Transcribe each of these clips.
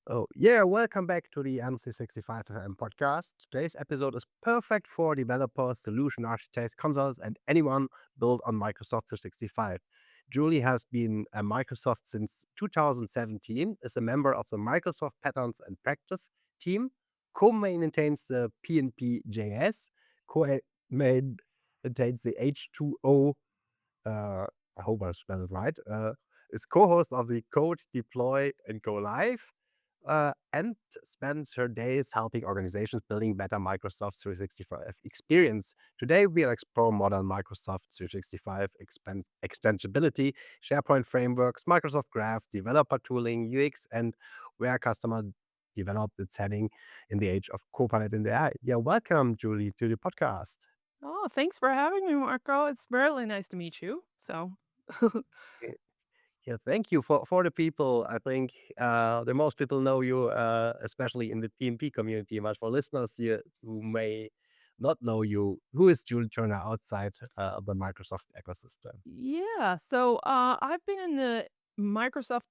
Oh, yeah, welcome back to the MC65 FM podcast. Today's episode is perfect for developers, solution architects, consultants, and anyone built on Microsoft 365. Julie has been at Microsoft since 2017, is a member of the Microsoft Patterns and Practice team, co-maintains the PnPjs, co-maintains the H2O, I hope I spelled it right, is co-host of the Code, Deploy, and Go Live, and spends her days helping organizations building better Microsoft 365 experience. Today, we'll explore modern Microsoft 365 extensibility, SharePoint frameworks, Microsoft Graph, developer tooling, UX, and where customer developed its heading in the age of Copilot and AI. Yeah, welcome, Julie, to the podcast. Oh, thanks for having me, Marco. It's really nice to meet you. Yeah, thank you for the people. I think the most people know you, especially in the PnP community. But for listeners here who may not know you, who is Julie Turner outside the Microsoft ecosystem? I've been in the Microsoft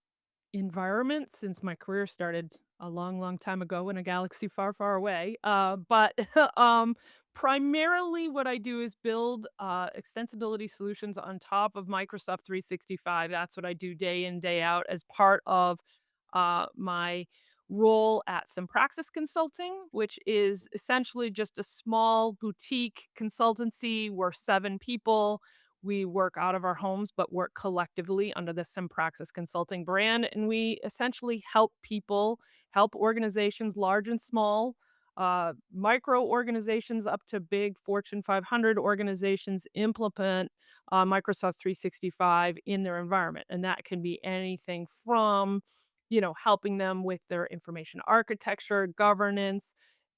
environment since my career started a long, long time ago in a galaxy far, far away. But primarily, what I do is build extensibility solutions on top of Microsoft 365. That's what I do day in, day out as part of my role at Praxis Consulting, which is essentially just a small boutique consultancy. We're 7 people. We work out of our homes, but work collectively under the Praxis Consulting brand, and we essentially help people, help organizations large and small, micro organizations up to big Fortune 500 organizations implement Microsoft 365 in their environment, and that can be anything from helping them with their information architecture, governance,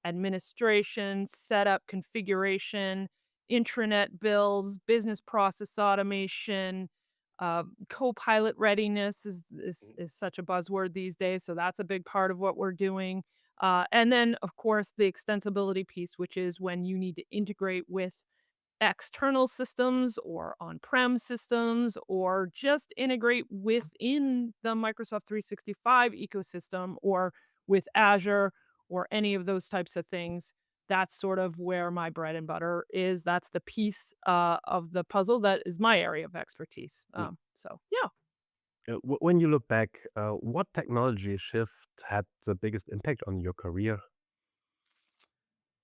administration, setup, configuration, intranet builds, business process automation, Copilot readiness is such a buzzword these days, so that's a big part of what we're doing. And then, of course, the extensibility piece, which is when you need to integrate with external systems or on-prem systems or just integrate within the Microsoft 365 ecosystem or with Azure or any of those types of things. That's sort of where my bread and butter is. That's the piece of the puzzle that is my area of expertise. Mm. Yeah. When you look back, what technology shift had the biggest impact on your career?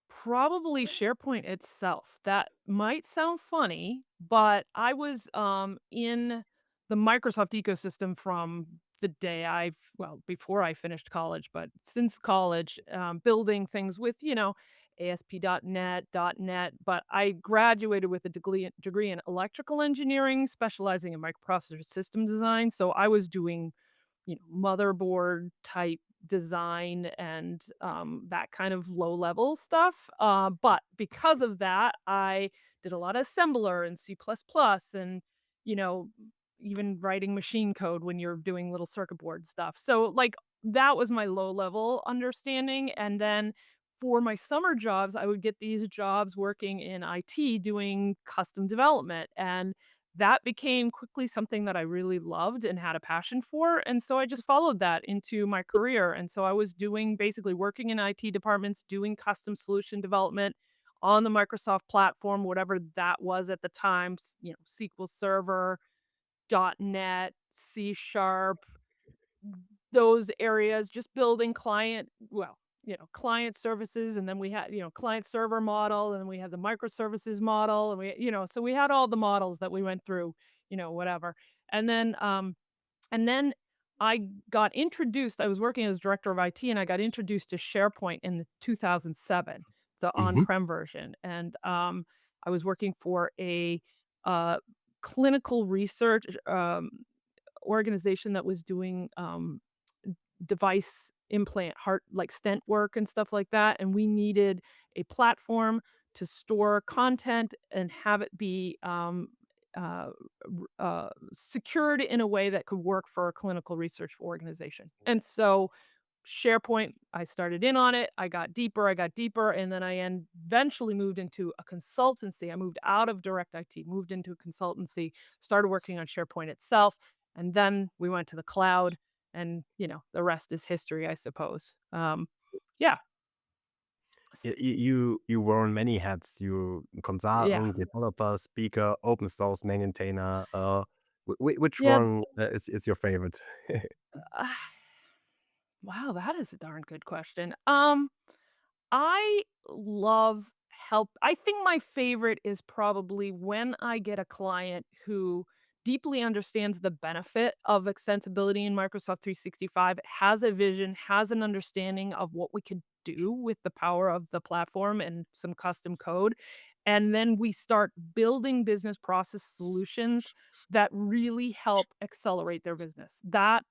Probably SharePoint itself. That might sound funny, but I was, in the Microsoft ecosystem from the day before I finished college, but since college, building things with, ASP.NET, .NET, but I graduated with a degree in electrical engineering, specializing in microprocessor system design, so I was doing motherboard type design and that kind of low level stuff. But because of that, I did a lot of assembler and C++ and, you know, even writing machine code when you're doing little circuit board stuff. So, like, that was my low level understanding. And then for my summer jobs, I would get these jobs working in IT doing custom development. And that became quickly something that I really loved and had a passion for, and so I just followed that into my career, and so I was doing basically working in IT departments, doing custom solution development on the Microsoft platform, whatever that was at the time, SQL Server, .NET, C Sharp, those areas, just building client services, and then we had, client server model, and we had the microservices model, and so we had all the models that we went through, whatever. And then I got introduced. I was working as director of IT, and I got introduced to SharePoint in the 2007, the Hmm. on-prem version, and, I was working for a, uh, clinical research, organization that was doing, device implant heart like stent work and stuff like that, and we needed a platform to store content and have it be, secured in a way that could work for a clinical research organization. And so SharePoint, I started in on it, I got deeper, and then eventually moved into a consultancy. I moved out of direct IT, moved into a consultancy, started working on SharePoint itself, and then we went to the cloud. and, the rest is history, I suppose. Yeah. S You wear many hats. You Yeah. consultant, developer, speaker, open source maintainer. Which Yeah. one is your favorite? Wow, that is a darn good question. I love I think my favorite is probably when I get a client who deeply understands the benefit of extensibility in Microsoft 365, has a vision, has an understanding of what we could do with the power of the platform and some custom code. And then we start building business process solutions that really help accelerate their business. That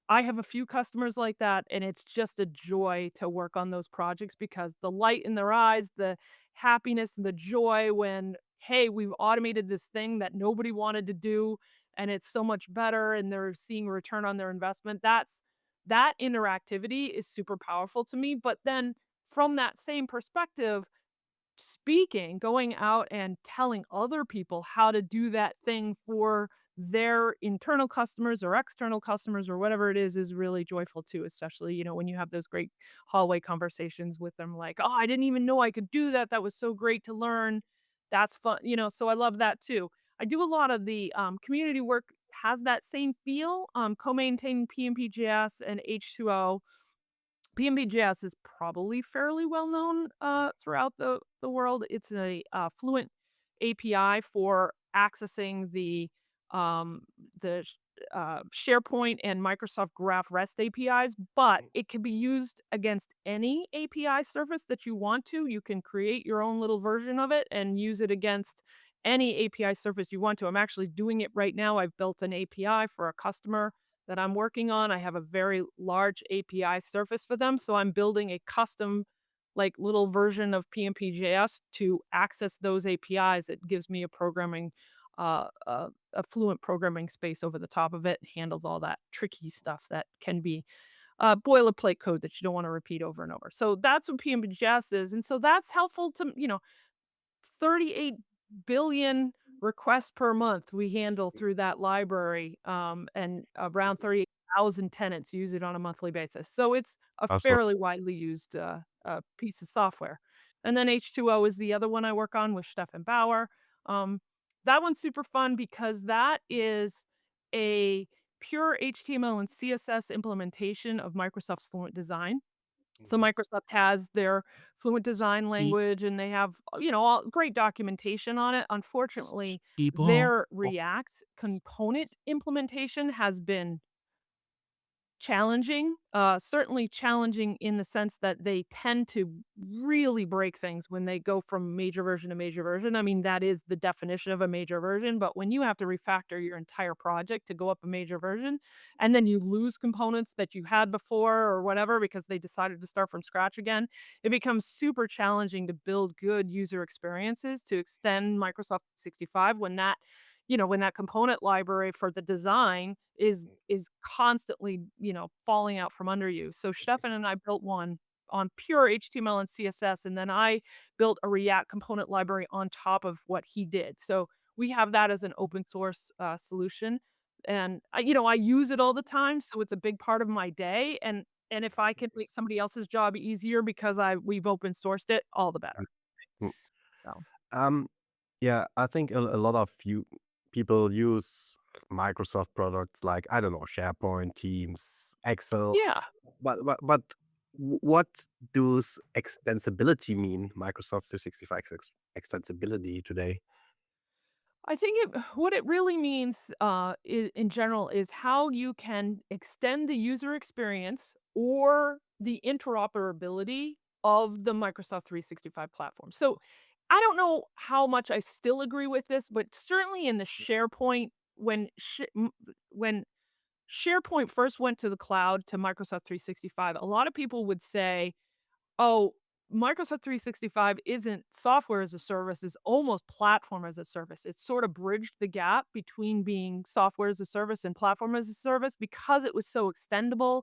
I have a few customers like that, and it's just a joy to work on those projects because the light in their eyes, the happiness and the joy when, "Hey, we've automated this thing that nobody wanted to do, and it's so much better," and they're seeing a return on their investment, that interactivity is super powerful to me, but then from that same perspective, going out and telling other people how to do that thing for their internal customers or external customers or whatever it is really joyful too, especially, when you have those great hallway conversations with them like, "Oh, I didn't even know I could do that. That was so great to learn." That's fun, so I love that too. I do a lot of the community work has that same feel, co-maintaining PnPjs and H2O. PnPjs is probably fairly well known, throughout the world. It's a, Fluent API for accessing um, the sh SharePoint and Microsoft Graph REST APIs, but it can be used against any API surface that you want to. You can create your own little version of it and use it against any API surface you want to. I'm actually doing it right now. I've built an API for a customer that I'm working on. I have a very large API surface for them, so I'm building a custom, like, little version of PnPjs to access those APIs. It gives me a Fluent programming space over the top of it, handles all that tricky stuff that can be, boilerplate code that you don't wanna repeat over and over. So that's what PnPjs is, and so that's helpful to 38 billion requests per month we handle through that library, and around 38,000 tenants use it on a monthly basis. So it's a Also, fairly widely used, piece of software. And then H2O is the other one I work on with Stefan Bauer. Um, that one's super fun because that is a pure HTML and CSS implementation of Microsoft's Fluent Design. So mhm. Microsoft has their Fluent design language, and they have, all great documentation on it. Unfortunately, their React component implementation has been challenging, certainly challenging in the sense that they tend to really break things when they go from major version to major version. I mean, that is the definition of a major version, but when you have to refactor your entire project to go up a major version, and then you lose components that you had before or whatever because they decided to start from scratch again, it becomes super challenging to build good user experiences to extend Microsoft 65 when that component library for the design is constantly, falling out from under you. So Stefan and I built one on pure HTML and CSS, and then I built a React component library on top of what he did. So we have that as an open source solution, and I use it all the time, so it's a big part of my day. And if I can make somebody else's job easier because we've open sourced it, all the better. Mm. So Um, yeah, I think a lot of you people use Microsoft products like, I don't know, SharePoint, Teams, Excel, yeah. but what does extensibility mean? Microsoft 365 extensibility today? I think what it really means, in general, is how you can extend the user experience or the interoperability of the Microsoft 365 platform. So, I don't know how much I still agree with this, but certainly in the SharePoint, when SharePoint first went to the cloud to Microsoft 365, a lot of people would say, "Oh, Microsoft 365 isn't software as a service, it's almost platform as a service." It sort of bridged the gap between being software as a service and platform as a service because it was so extendable.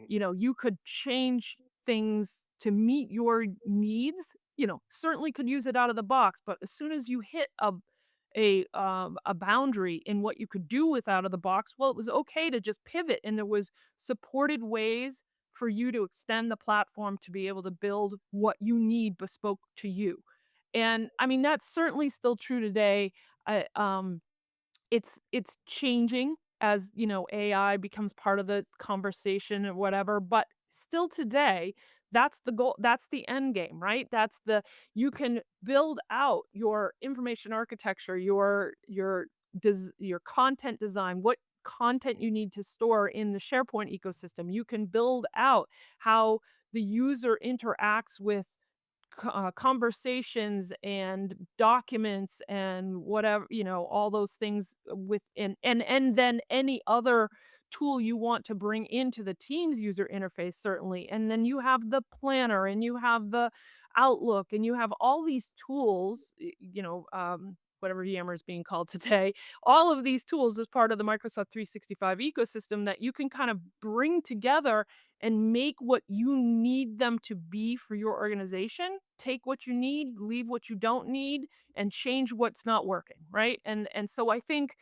You could change things to meet your needs, certainly could use it out of the box, but as soon as you hit a boundary in what you could do with out of the box, well, it was okay to just pivot, and there was supported ways for you to extend the platform to be able to build what you need bespoke to you. And I mean, that's certainly still true today. It's changing as, AI becomes part of the conversation or whatever, but still today, that's the goal, that's the end game, right? That's the You can build out your information architecture, your content design, what content you need to store in the SharePoint ecosystem. You can build out how the user interacts with conversations and documents and whatever, all those things within, and then any other tool you want to bring into the Teams user interface, certainly. And then you have the planner, and you have the Outlook, and you have all these tools, whatever Yammer is being called today, all of these tools as part of the Microsoft 365 ecosystem that you can kind of bring together and make what you need them to be for your organization. Take what you need, leave what you don't need, and change what's not working, right? And so I think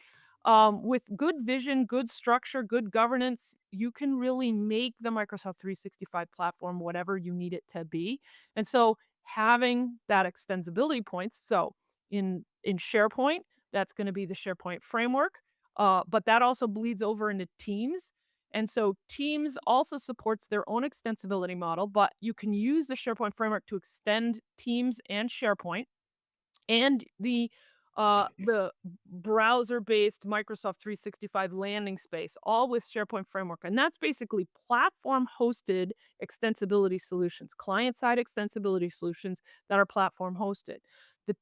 with good vision, good structure, good governance, you can really make the Microsoft 365 platform whatever you need it to be. And so having that extensibility points, so in SharePoint, that's going to be the SharePoint framework, but that also bleeds over into Teams, and so Teams also supports their own extensibility model, but you can use the SharePoint framework to extend Teams and SharePoint and the browser-based Microsoft 365 landing space, all with SharePoint Framework. And that's basically platform-hosted extensibility solutions, client-side extensibility solutions that are platform-hosted. The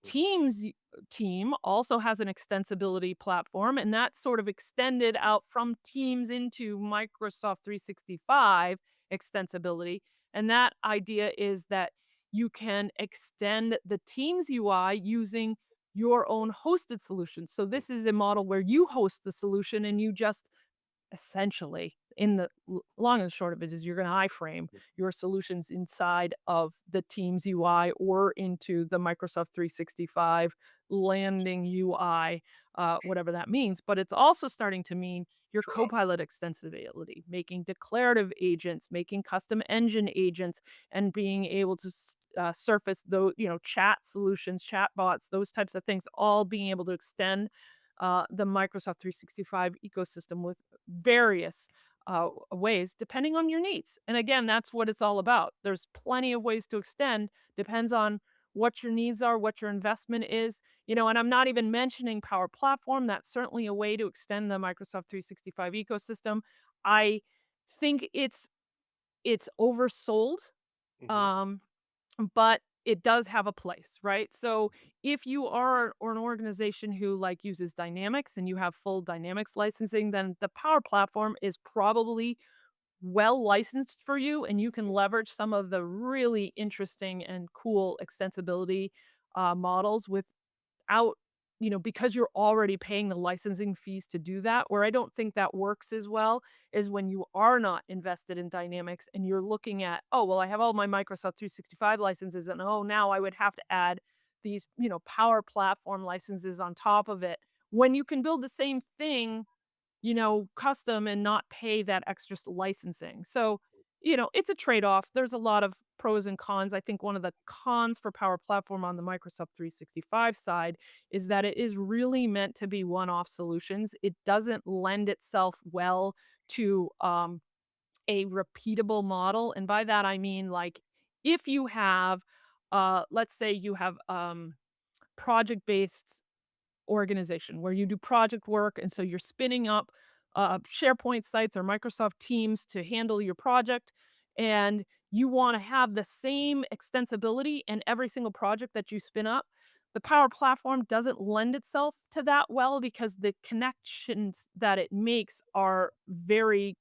team also has an extensibility platform, and that's sort of extended out from Teams into Microsoft 365 extensibility. And that idea is that you can extend the Teams UI using your own hosted solution. So this is a model where you host the solution, and you just essentially, in the long and short of it, is you're going to iframe your solutions inside of the Teams UI or into the Microsoft 365 landing UI, whatever that means. But it's also starting to mean your Sure. Copilot extensibility, making declarative agents, making custom engine agents, and being able to surface those, chat solutions, chat bots, those types of things, all being able to extend the Microsoft 365 ecosystem with various ways depending on your needs. And again, that's what it's all about. There's plenty of ways to extend, depends on what your needs are, what your investment is, and I'm not even mentioning Power Platform. That's certainly a way to extend the Microsoft 365 ecosystem. I think it's oversold. Mhm. Um, but it does have a place, right? So if you are an organization who like uses Dynamics and you have full Dynamics licensing, then the Power Platform is probably well licensed for you, and you can leverage some of the really interesting and cool extensibility models without, because you're already paying the licensing fees to do that. Where I don't think that works as well is when you are not invested in Dynamics and you're looking at, oh, well, I have all my Microsoft 365 licenses, and oh, now I would have to add these, Power Platform licenses on top of it. When you can build the same thing, custom and not pay that extra licensing. So, it's a trade-off. There's a lot of pros and cons. I think one of the cons for Power Platform on the Microsoft 365 side is that it is really meant to be one-off solutions. It doesn't lend itself well to a repeatable model. And by that I mean, like, if you have let's say you have project-based organization where you do project work, and so you're spinning up SharePoint sites or Microsoft Teams to handle your project, and you want to have the same extensibility in every single project that you spin up. The Power Platform doesn't lend itself to that well because the connections that it makes are very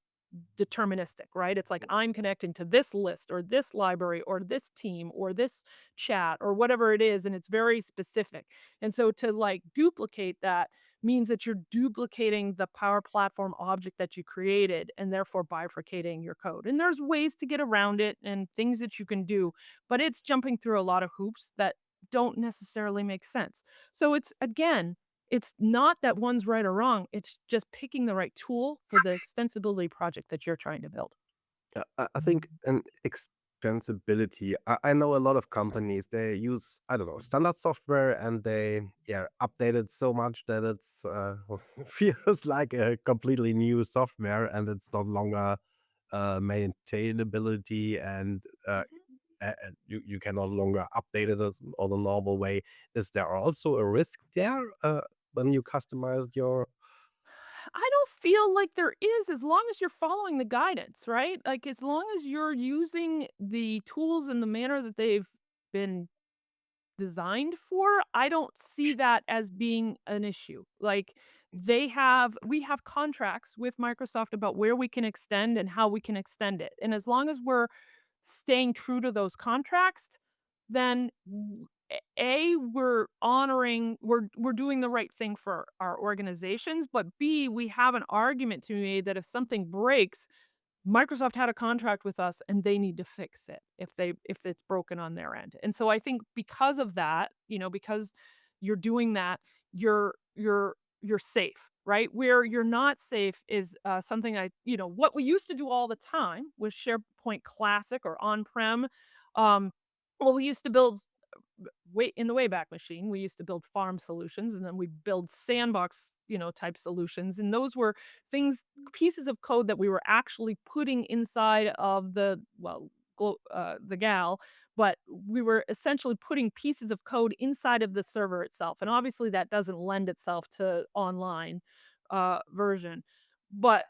deterministic, right? It's like I'm connecting to this list or this library or this team or this chat or whatever it is, and it's very specific. And so to like duplicate that means that you're duplicating the Power Platform object that you created and therefore bifurcating your code. And there's ways to get around it and things that you can do, but it's jumping through a lot of hoops that don't necessarily make sense. So it's again, It's not that one's right or wrong, it's just picking the right tool for the extensibility project that you're trying to build. I think an extensibility. I know a lot of companies they use I don't know standard software and they update it so much that it's feels like a completely new software and it's no longer maintainability and you can no longer update it as on a normal way. Is there also a risk there when you customize your I don't feel like there is as long as you're following the guidance, right? Like, as long as you're using the tools in the manner that they've been designed for, I don't see that as being an issue. Like, we have contracts with Microsoft about where we can extend and how we can extend it, and as long as we're staying true to those contracts, then we're honoring we're doing the right thing for our organizations, but B, we have an argument to be made that if something breaks, Microsoft had a contract with us and they need to fix it if it's broken on their end. And so I think because of that, because you're doing that, you're safe, right? Where you're not safe is something what we used to do all the time with SharePoint Classic or on-prem. Um, well, we used to build way in the Wayback Machine, we used to build farm solutions, and then we build sandbox, type solutions, and those were pieces of code that we were actually putting inside of the gal, but we were essentially putting pieces of code inside of the server itself, and obviously that doesn't lend itself to online, version. But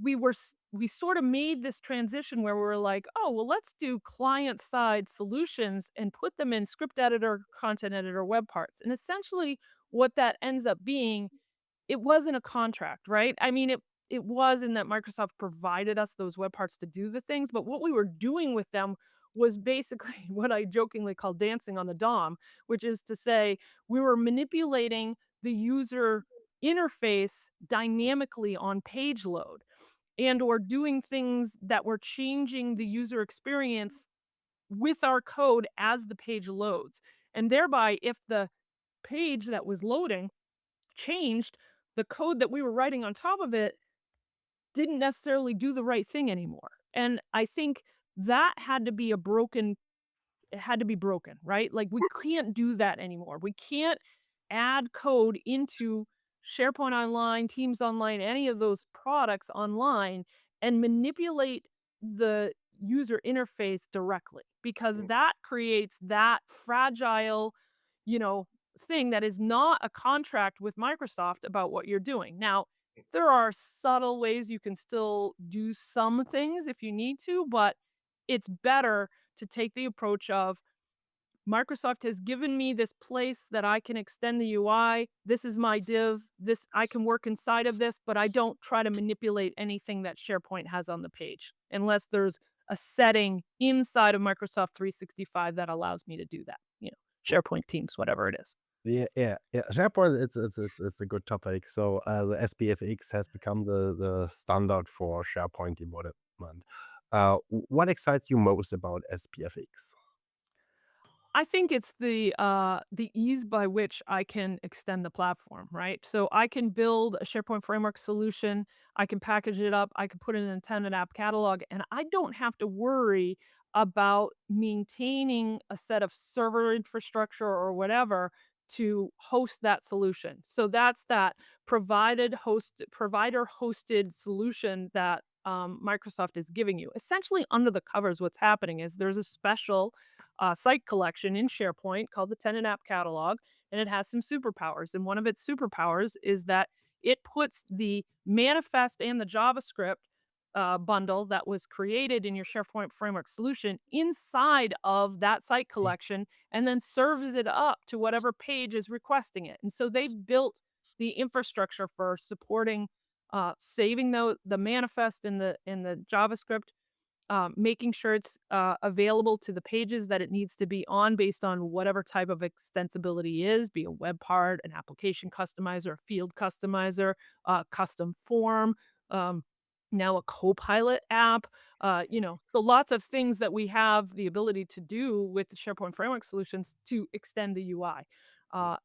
we sort of made this transition where we're like, "Oh, well, let's do client-side solutions and put them in script editor, content editor, web parts." And essentially what that ends up being, it wasn't a contract, right? I mean, it was in that Microsoft provided us those web parts to do the things, but what we were doing with them was basically what I jokingly call dancing on the DOM, which is to say we were manipulating the user interface dynamically on page load and or doing things that were changing the user experience with our code as the page loads. And thereby, if the page that was loading changed, the code that we were writing on top of it didn't necessarily do the right thing anymore. And I think that had to be a broken it had to be broken, right? Like, we can't do that anymore. We can't add code into SharePoint Online, Teams Online, any of those products online and manipulate the user interface directly because that creates that fragile, you know, thing that is not a contract with Microsoft about what you're doing. Now, there are subtle ways you can still do some things if you need to, but it's better to take the approach of Microsoft has given me this place that I can extend the UI. This is my div. This I can work inside of this, but I don't try to manipulate anything that SharePoint has on the page unless there's a setting inside of Microsoft 365 that allows me to do that. SharePoint Teams, whatever it is. Yeah. SharePoint, it's a good topic. So the SPFx has become the standard for SharePoint development. What excites you most about SPFx? I think it's the ease by which I can extend the platform, right? So I can build a SharePoint Framework solution, I can package it up, I can put it in an intended app catalog, and I don't have to worry about maintaining a set of server infrastructure or whatever to host that solution. So that's that provider hosted solution that Microsoft is giving you. Essentially, under the covers, what's happening is there's a special site collection in SharePoint called the Tenant App Catalog, and it has some superpowers. And one of its superpowers is that it puts the manifest and the JavaScript bundle that was created in your SharePoint Framework solution inside of that site collection and then serves it up to whatever page is requesting it. And so they built the infrastructure for supporting saving the manifest in the JavaScript, making sure it's available to the pages that it needs to be on based on whatever type of extensibility is, be a web part, an application customizer, a field customizer, a custom form, um, now a Copilot app. So lots of things that we have the ability to do with the SharePoint Framework solutions to extend the UI.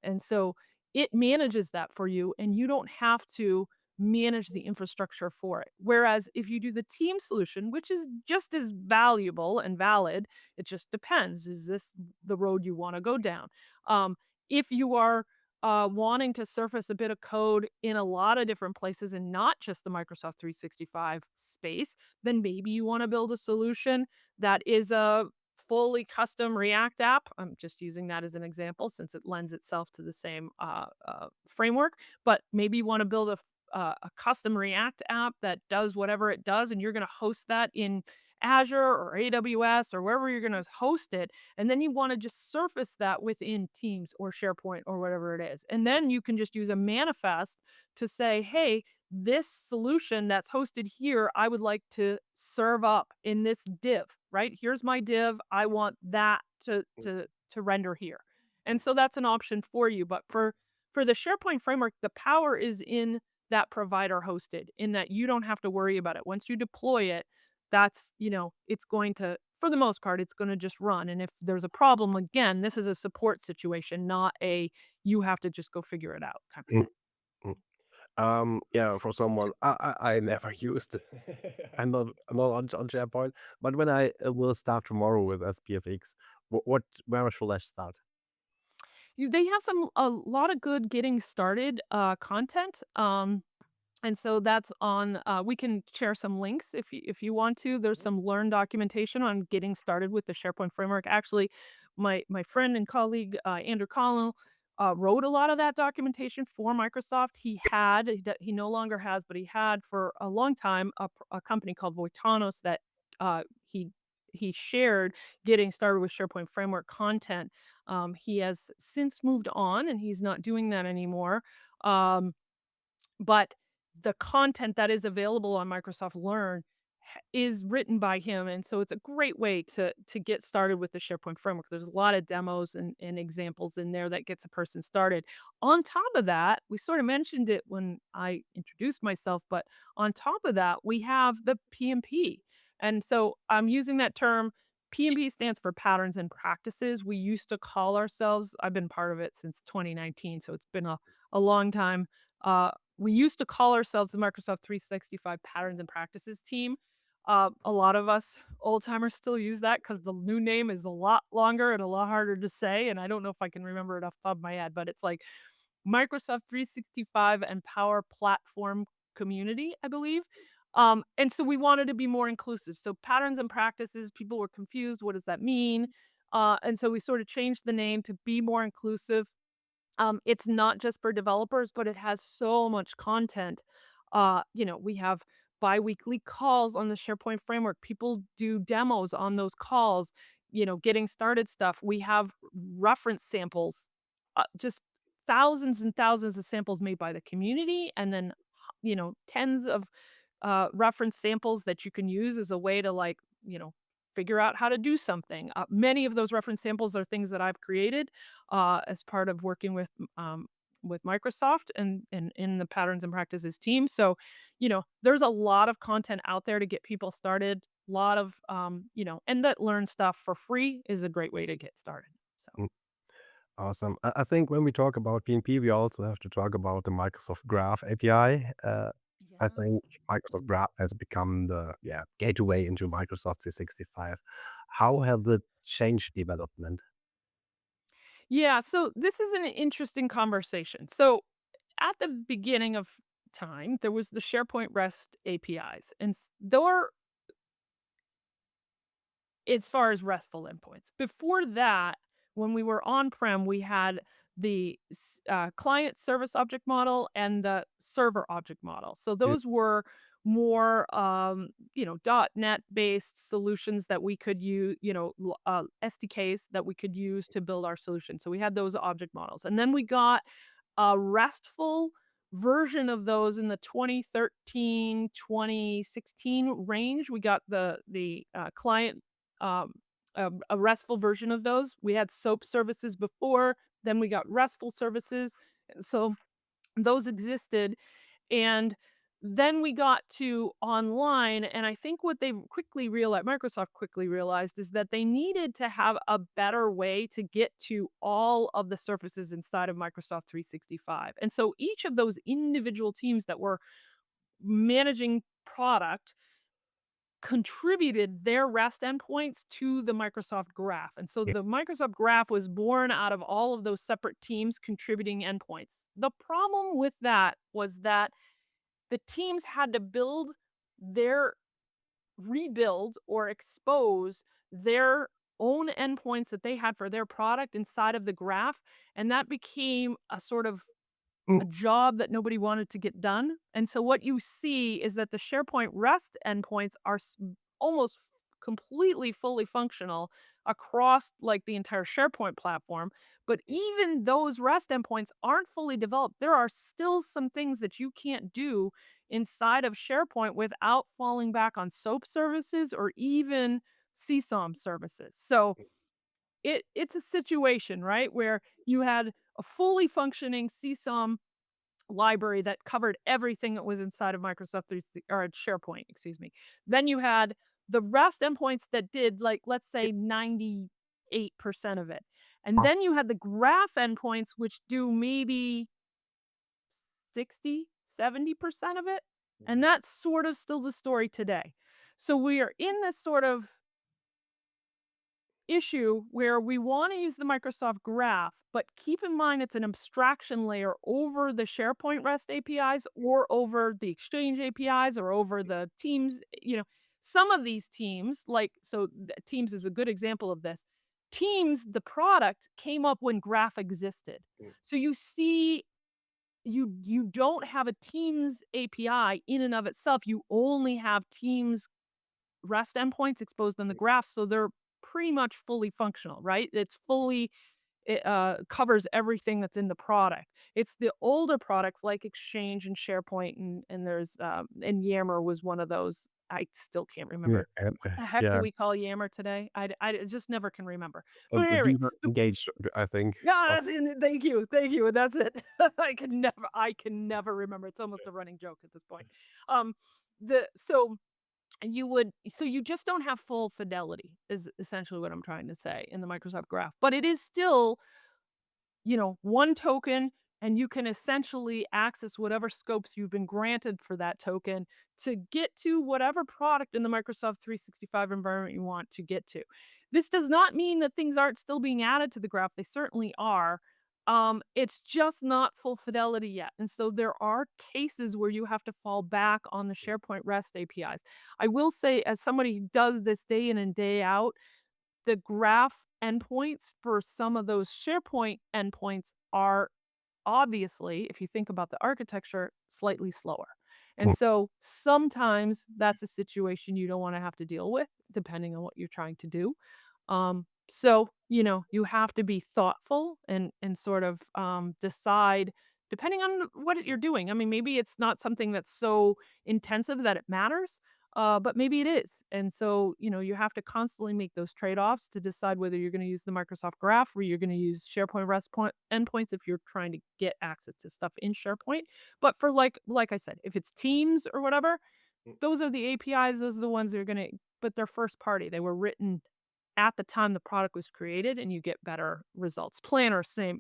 And so it manages that for you, and you don't have to manage the infrastructure for it. Whereas if you do the team solution, which is just as valuable and valid, it just depends. Is this the road you want to go down? Um, if you are wanting to surface a bit of code in a lot of different places and not just the Microsoft 365 space, then maybe you want to build a solution that is a fully custom React app. I'm just using that as an example since it lends itself to the same framework. But maybe you want to build a custom React app that does whatever it does, and you're going to host that in Azure or AWS or wherever you're going to host it. And then you want to just surface that within Teams or SharePoint or whatever it is. And then you can just use a manifest to say, hey, this solution that's hosted here, I would like to serve up in this div, right? Here's my div. I want that to render here. And so that's an option for you. But for the SharePoint framework, the power is in that provider hosted, in that you don't have to worry about it. Once you deploy it, that's, it's going to, for the most part, it's going to just run. And if there's a problem, again, this is a support situation, not a you have to just go figure it out kind of Mm, thing. mm. Yeah, for someone I never used. I'm not on SharePoint, but when I will start tomorrow with SPFx, what where should I start? They have a lot of good getting started content. And so that's on we can share some links if you want to. There's some learn documentation on getting started with the SharePoint framework. Actually, my friend and colleague Andrew Collin wrote a lot of that documentation for Microsoft. He no longer has, but he had for a long time a company called Voitanos that he shared getting started with SharePoint framework content. He has since moved on and he's not doing that anymore. But the content that is available on Microsoft Learn is written by him, and so it's a great way to get started with the SharePoint framework. There's a lot of demos and examples in there that gets a person started. On top of that, we sort of mentioned it when I introduced myself, but on top of that, we have the PnP. And so I'm using that term. PnP stands for patterns and practices. We used to call ourselves, I've been part of it since 2019, so it's been a long time. We used to call ourselves the Microsoft 365 Patterns and Practices team. A lot of us old timers still use that because the new name is a lot longer and a lot harder to say. And I don't know if I can remember it off the top of my head, but it's like Microsoft 365 and Power Platform Community, I believe. And so we wanted to be more inclusive. So patterns and practices, people were confused. What does that mean? And so we sort of changed the name to be more inclusive. It's not just for developers, but it has so much content. We have biweekly calls on the SharePoint framework. People do demos on those calls, getting started stuff. We have reference samples, just thousands and thousands of samples made by the community, and then, tens of reference samples that you can use as a way to figure out how to do something. Many of those reference samples are things that I've created as part of working with Microsoft and in the patterns and practices team. So, there's a lot of content out there to get people started. A lot of and that learn stuff for free is a great way to get started. So Mm, awesome. I think when we talk about PnP, we also have to talk about the Microsoft Graph API. I yeah. think Microsoft Graph has become the gateway into Microsoft 365. How has it changed development? Yeah, so this is an interesting conversation. So at the beginning of time, there was the SharePoint REST APIs, and there, as far as RESTful endpoints. Before that, when we were on-prem, we had the client service object model and the server object model. So Mm, those were more, .NET based solutions that we could use, SDKs that we could use to build our solution. So we had those object models, and then we got a RESTful version of those in the 2013, 2016 range. We got the client um, a RESTful version of those. We had SOAP services before, then we got RESTful services. So those existed. And Then we got to online, and I think what they quickly realized Microsoft quickly realized is that they needed to have a better way to get to all of the surfaces inside of Microsoft 365. And so each of those individual teams that were managing product contributed their REST endpoints to the Microsoft Graph. And so Yeah. the Microsoft Graph was born out of all of those separate teams contributing endpoints. The problem with that was that the teams had to their rebuild or expose their own endpoints that they had for their product inside of the graph, and that became a sort of Mm, a job that nobody wanted to get done. And so what you see is that the SharePoint REST endpoints are almost completely fully functional across like the entire SharePoint platform. But even those REST endpoints aren't fully developed. There are still some things that you can't do inside of SharePoint without falling back on SOAP services or even CSOM services. So it's a situation, right, where you had a fully functioning CSOM library that covered everything that was inside of Microsoft 360 or SharePoint, excuse me. Then you had the REST endpoints that did like, let's yeah. say 98% of it. And then you had the graph endpoints, which do maybe 60, 70% of it. And Mhm. that's sort of still the story today. So we are in this sort of issue where we want to use the Microsoft Graph, but keep in mind it's an abstraction layer over the SharePoint REST APIs or over the Exchange APIs or over the Teams. Some of these teams, like, so Teams is a good example of this. Teams, the product came up when Graph existed. Mm, So you see, you don't have a Teams API in and of itself. You only have Teams REST endpoints exposed on the mm, graph, so they're pretty much fully functional, right? It covers everything that's in the product. It's the older products like Exchange and SharePoint and Yammer was one of those. I still can't yeah, remember. What the heck do yeah. we call Yammer today? I just never can remember. But The anyway, viewer the engaged, I think. yeah, Oh, that's it. Thank you, and that's it. I can never remember. It's almost a running joke at this point. Um, the so you just don't have full fidelity is essentially what I'm trying to say in the Microsoft Graph, but it is still, one token, and you can essentially access whatever scopes you've been granted for that token to get to whatever product in the Microsoft 365 environment you want to get to. This does not mean that things aren't still being added to the graph. They certainly are. It's just not full fidelity yet. And so there are cases where you have to fall back on the SharePoint REST APIs. I will say, as somebody who does this day in and day out, the graph endpoints for some of those SharePoint endpoints are obviously, if you think about the architecture, slightly slower. And mm, so sometimes that's a situation you don't want to have to deal with, depending on what you're trying to do. So you have to be thoughtful and sort of decide depending on what you're doing. I mean, maybe it's not something that's so intensive that it matters, but maybe it is. And so, you have to constantly make those trade-offs to decide whether you're going to use the Microsoft Graph or you're going to use SharePoint REST endpoints if you're trying to get access to stuff in SharePoint. But for like I said, if it's Teams or whatever, mm, those are the APIs, those are the ones that are going to but they're first party. They were written at the time the product was created and you get better results. Planner, same.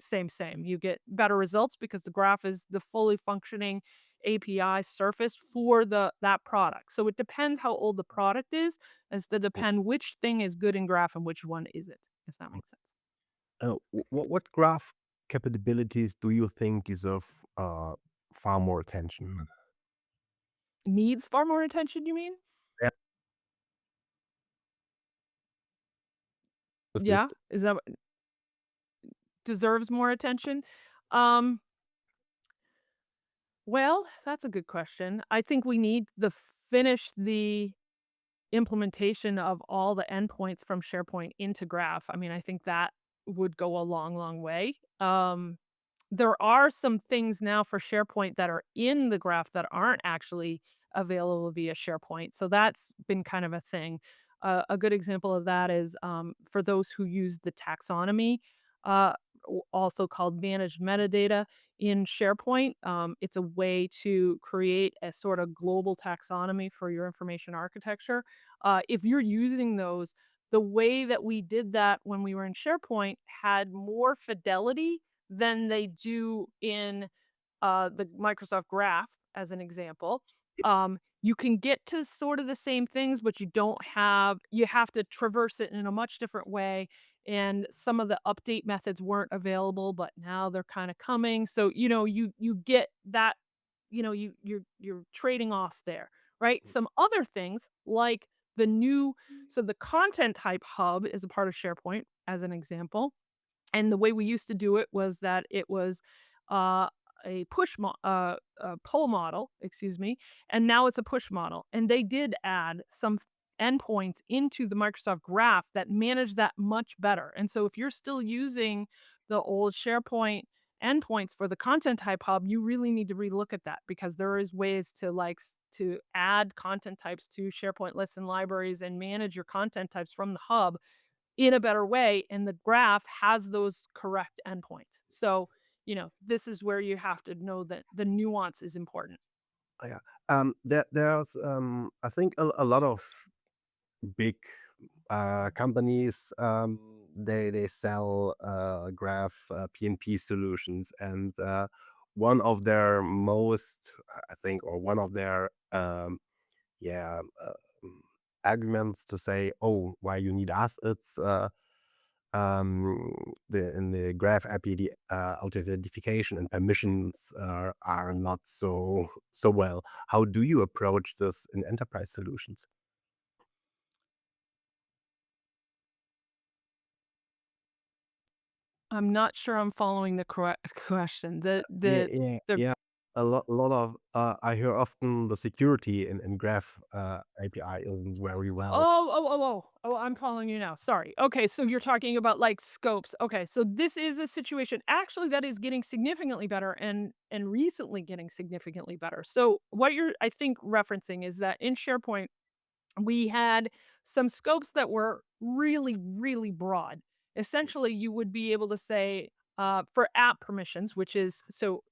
You get better results because the graph is the fully functioning API surface for that product. So it depends how old the product is as to mm, depend which thing is good in graph and which one isn't, if that mm. makes sense. What graph capabilities do you think deserve far more attention? Needs far more attention, you mean? Yeah, is this Yeah? Is that what deserves more attention? Um, well, that's a good question. I think we need the finish the implementation of all the endpoints from SharePoint into Graph. I mean, I think that would go a long, long way. There are some things now for SharePoint that are in the Graph that aren't actually available via SharePoint. So that's been kind of a thing. A good example of that is for those who use the taxonomy uh, also called managed metadata in SharePoint. It's a way to create a sort of global taxonomy for your information architecture. If you're using those, the way that we did that when we were in SharePoint had more fidelity than they do in the Microsoft Graph, as an example. You can get to sort of the same things, but you have to traverse it in a much different way. And some of the update methods weren't available, but now they're kind of coming. So, you get that, you're trading off there, right? Some other things like the new so the content type hub is a part of SharePoint, as an example, and the way we used to do it was that it was, uh, a pull model, excuse me, and now it's a push model, and they did add some endpoints into the Microsoft Graph that manage that much better, and so if you're still using the old SharePoint endpoints for the content type hub, you really need to relook at that because there is ways to, to add content types to SharePoint lists and libraries and manage your content types from the hub in a better way, and the graph has those correct endpoints. So, this is where you have to know that the nuance is important. Yeah. There's I think a lot of big companies, they sell graph PnP solutions, and one of their most, I think, or one of their yeah um, arguments to say, oh, why you need us, it's the in the graph API, authentication and permissions are not so well. How do you approach this in enterprise solutions? I'm not sure I'm following the correct question. Yeah, yeah, The yeah. A lot of I hear often the security in graph API isn't very well. I'm following you now. Sorry. Okay, so you're talking about like scopes. Okay, so this is a situation actually that is getting significantly better and recently getting significantly better. So what you're I think referencing is that in SharePoint we had some scopes that were really, really broad. Essentially, you would be able to say, for app permissions, which is so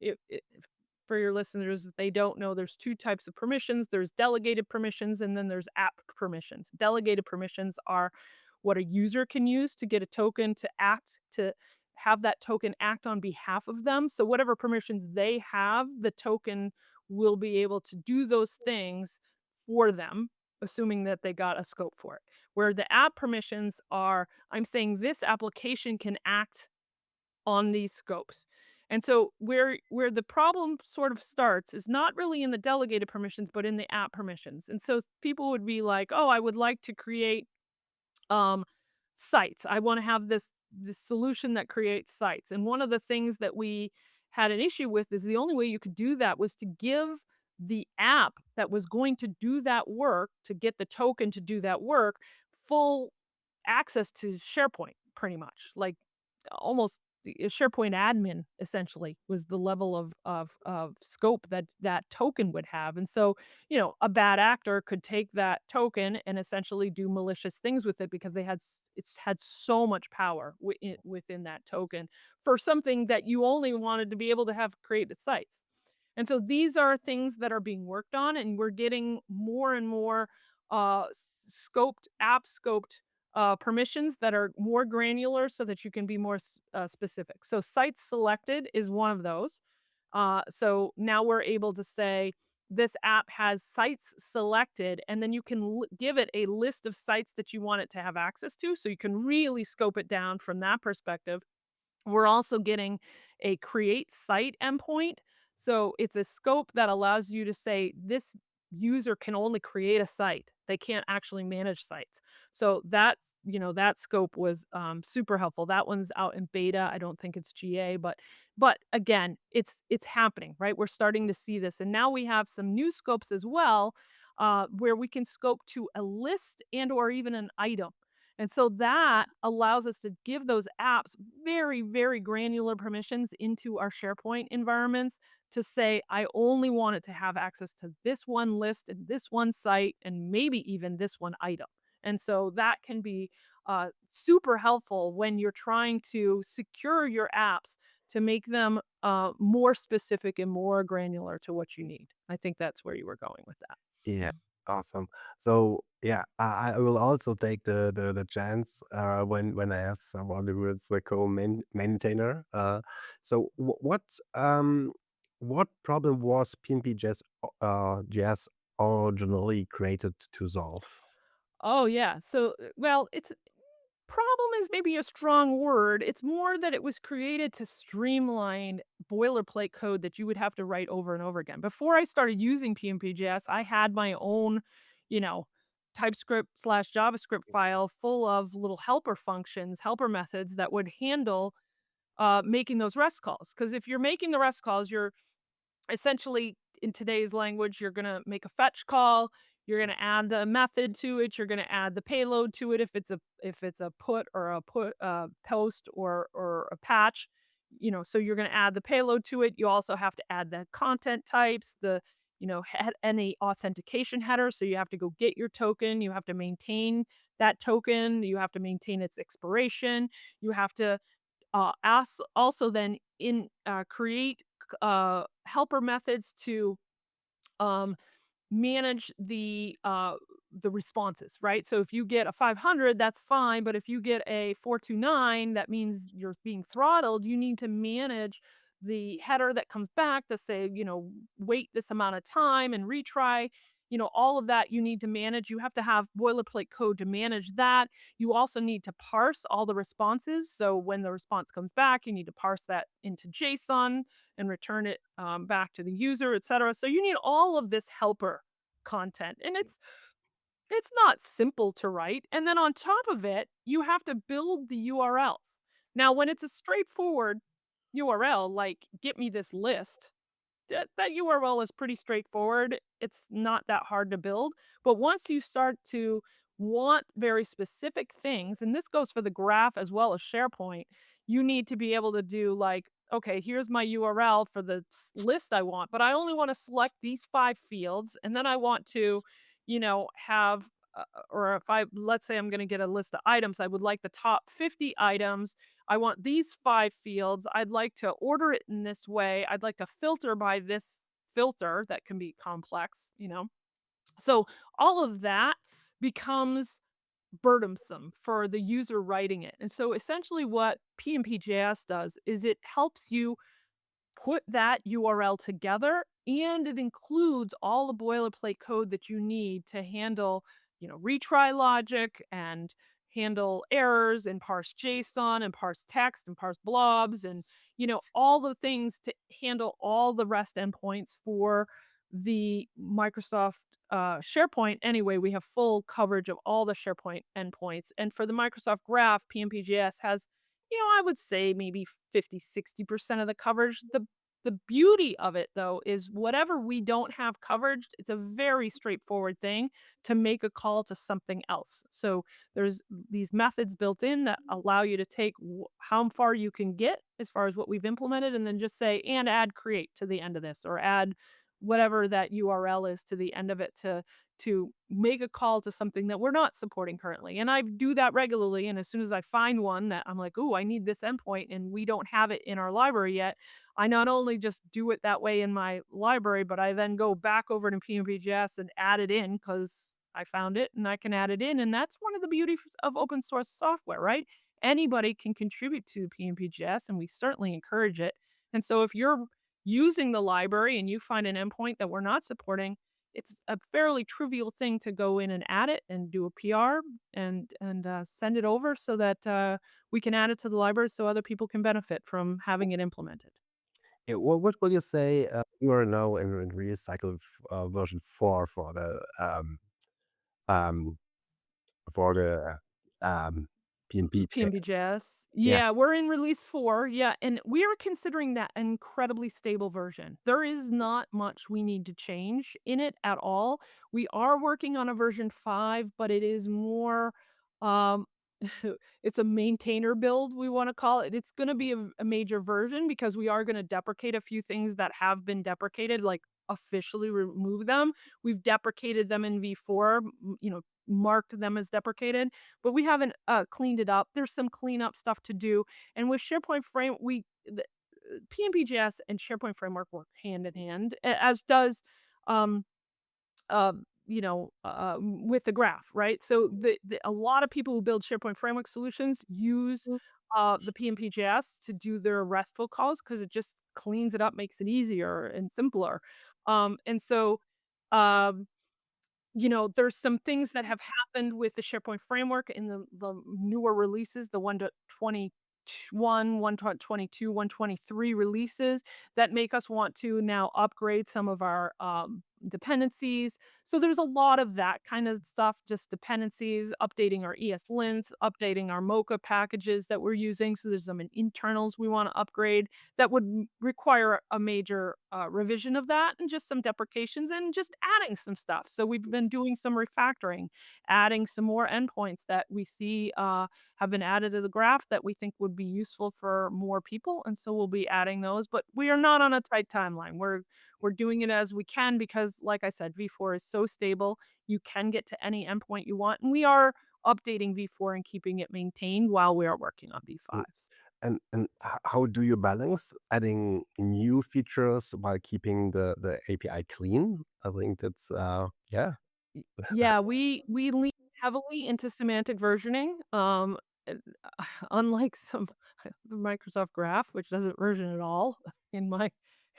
for your listeners, if they don't know, there's two types of permissions. There's delegated permissions, and then there's app permissions. Delegated permissions are what a user can use to get a token to have that token act on behalf of them. So whatever permissions they have, the token will be able to do those things for them, assuming that they got a scope for it. Where the app permissions are, I'm saying this application can act on these scopes. And so where the problem sort of starts is not really in the delegated permissions, but in the app permissions. And so people would be like, "Oh, I would like to create um, sites. I want to have this solution that creates sites." And one of the things that we had an issue with is the only way you could do that was to give the app that was going to do that work, to get the token to do that work, full access to SharePoint, pretty much. Like almost a SharePoint admin essentially was the level of scope that that token would have. And so, a bad actor could take that token and essentially do malicious things with it because it's had so much power within that token for something that you only wanted to be able to have created sites. And so these are things that are being worked on, and we're getting more and more app scoped permissions that are more granular so that you can be more specific. So sites selected is one of those. So now we're able to say this app has sites selected, and then you can give it a list of sites that you want it to have access to. So you can really scope it down from that perspective. We're also getting a create site endpoint. So it's a scope that allows you to say this user can only create a site. They can't actually manage sites. So that scope was super helpful. That one's out in beta. I don't think it's GA, but again, it's happening, right? We're starting to see this, and now we have some new scopes as well, where we can scope to a list and or even an item. And so that allows us to give those apps very, very granular permissions into our SharePoint environments to say, I only want it to have access to this one list and this one site and maybe even this one item. And so that can be super helpful when you're trying to secure your apps to make them more specific and more granular to what you need. I think that's where you were going with that. Yeah, awesome. So yeah, I will also take the chance when I have someone who is the co-maintainer. So what problem was PnPjs JS originally created to solve? Oh yeah. So well, it's problem is maybe a strong word. It's more that it was created to streamline boilerplate code that you would have to write over and over again. Before I started using PnPjs, I had my own, you know, TypeScript slash JavaScript file full of little helper functions, helper methods that would handle making those REST calls. Because if you're making the REST calls, you're essentially in today's language, you're going to make a fetch call, you're going to add the method to it, you're going to add the payload to it if it's a put or a put post or a patch, so you're going to add the payload to it. You also have to add the content types, the any authentication header, so you have to go get your token, you have to maintain that token, you have to maintain its expiration, you have to ask also then in create helper methods to um, manage the responses, right? So if you get a 500, that's fine, but if you get a 429, that means you're being throttled. You need to manage the header that comes back to say, wait this amount of time and retry. All of that you need to manage. You have to have boilerplate code to manage that. You also need to parse all the responses. So when the response comes back, you need to parse that into JSON and return it back to the user, etc. So you need all of this helper content, and it's not simple to write. And then on top of it, you have to build the URLs. Now, when it's a straightforward URL, like get me this list, that URL is pretty straightforward. It's not that hard to build. But once you start to want very specific things, and this goes for the graph as well as SharePoint, you need to be able to do like, okay, here's my URL for the list I want, but I only want to select these 5 fields. And then I want to, have, or if let's say I'm going to get a list of items, I would like the top 50 items. I want these 5 fields. I'd like to order it in this way. I'd like to filter by this filter that can be complex. So all of that becomes burdensome for the user writing it. And so essentially what PnPjs does is it helps you put that URL together, and it includes all the boilerplate code that you need to handle, retry logic and handle errors and parse JSON and parse text and parse blobs and, all the things to handle all the REST endpoints for the Microsoft SharePoint. Anyway, we have full coverage of all the SharePoint endpoints. And for the Microsoft Graph, PnPjs has, I would say maybe 50-60% of the coverage. The beauty of it though is whatever we don't have coverage, it's a very straightforward thing to make a call to something else. So there's these methods built in that allow you to take how far you can get as far as what we've implemented, and then just say and add create to the end of this, or add whatever that URL is to the end of it to make a call to something that we're not supporting currently. And I do that regularly. And as soon as I find one that I'm like, oh, I need this endpoint and we don't have it in our library yet, I not only just do it that way in my library, but I then go back over to PnPjs and add it in because I found it and I can add it in. And that's one of the beauties of open source software, right? Anybody can contribute to PnPjs, and we certainly encourage it. And so if you're using the library and you find an endpoint that we're not supporting, it's a fairly trivial thing to go in and add it and do a PR and send it over so that we can add it to the library so other people can benefit from having it implemented. Yeah, what will you say? You are now in recycle version 4 um, for the PnP. PnPjs. Yeah. Yeah, we're in release 4. Yeah, and we are considering that an incredibly stable version. There is not much we need to change in it at all. We are working on a version 5, but it is more um it's a maintainer build, we want to call it. It's going to be a major version because we are going to deprecate a few things that have been deprecated, like officially remove them. We've deprecated them in V4, marked them as deprecated, but we haven't, cleaned it up. There's some cleanup stuff to do, and with SharePoint Frame we the PnPjs and SharePoint Framework work hand in hand, as does, um, with the graph, right? So a lot of people who build SharePoint Framework solutions use the PnPjs to do their RESTful calls because it just cleans it up, makes it easier and simpler. And so um, there's some things that have happened with the SharePoint framework in the newer releases, the 1.21, 1.22, 1.23 releases that make us want to now upgrade some of our dependencies. So there's a lot of that kind of stuff, just dependencies, updating our ESLints, updating our Mocha packages that we're using. So there's some internals we want to upgrade that would require a major revision of that and just some deprecations and just adding some stuff. So we've been doing some refactoring, adding some more endpoints that we see have been added to the graph that we think would be useful for more people. And so we'll be adding those, but we are not on a tight timeline. We're doing it as we can because, like I said, V4 is so stable. You can get to any endpoint you want. And we are updating V4 and keeping it maintained while we are working on Mm. V5s. And how do you balance adding new features while keeping the API clean? I think that's, yeah. Yeah, we lean heavily into semantic versioning, and, unlike some the Microsoft Graph, which doesn't version at all in my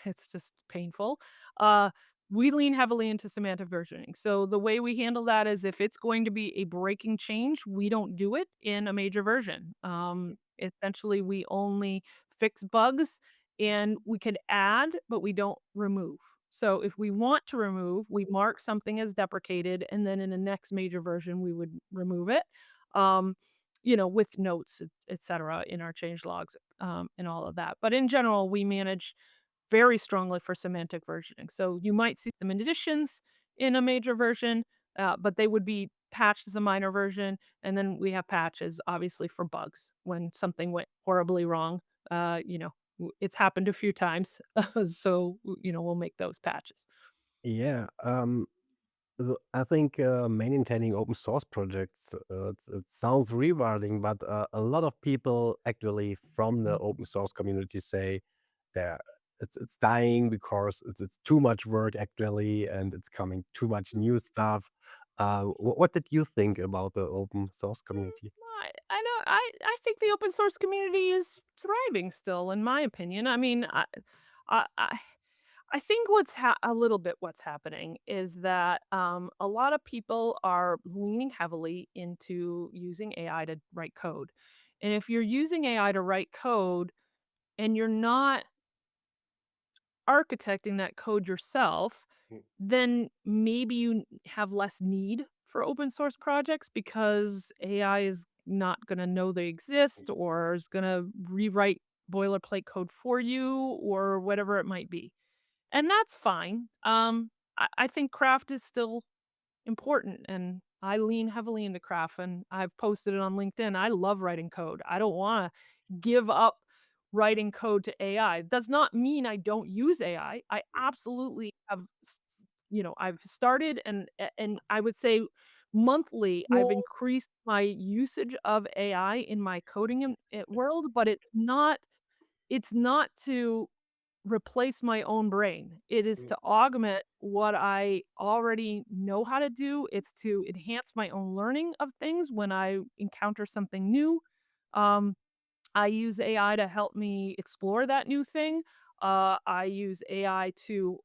it's just painful. Uh, we lean heavily into semantic versioning. So the way we handle that is if it's going to be a breaking change, we don't do it in a major version. Essentially, we only fix bugs and we could add, but we don't remove. So if we want to remove, we mark something as deprecated, and then in the next major version, we would remove it, um, with notes, et cetera, in our change logs, and all of that. But in general, we manage very strongly for semantic versioning. So you might see some additions in a major version, but they would be patched as a minor version, and then we have patches, obviously, for bugs when something went horribly wrong. It's happened a few times, so we'll make those patches. Yeah, I think, maintaining open source projects, it sounds rewarding, but, a lot of people actually from the open source community say that it's dying because it's too much work actually, and it's coming too much new stuff. What did you think about the open source community? I know I think the open source community is thriving still, in my opinion. I mean, I I I think a little bit what's happening is that a lot of people are leaning heavily into using AI to write code. And if you're using AI to write code and you're not architecting that code yourself, Mm, then maybe you have less need for open source projects because AI is not going to know they exist or is going to rewrite boilerplate code for you or whatever it might be. And that's fine. I think craft is still important, and I lean heavily into craft, and I've posted it on LinkedIn. I love writing code. I don't wanna give up writing code to AI. Does not mean I don't use AI. I absolutely have I've started and I would say monthly, I've increased my usage of AI in my coding world, but it's not to replace my own brain. It is mm, to augment what I already know how to do. It's to enhance my own learning of things when I encounter something new. Um, I use AI to help me explore that new thing. I use AI to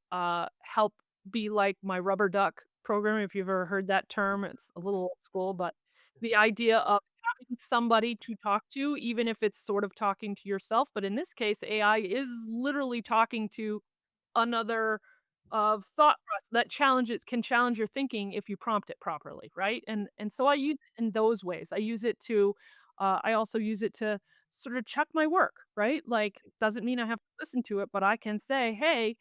help be like my rubber duck program. If you've ever heard that term, it's a little old school, but the idea of having somebody to talk to, even if it's sort of talking to yourself. But in this case, AI is literally talking to another thought process that challenges can challenge your thinking if you prompt it properly, right? And so I use it in those ways. I also use it to sort of check my work, right? Like, doesn't mean I have to listen to it, but I can say, "Hey,"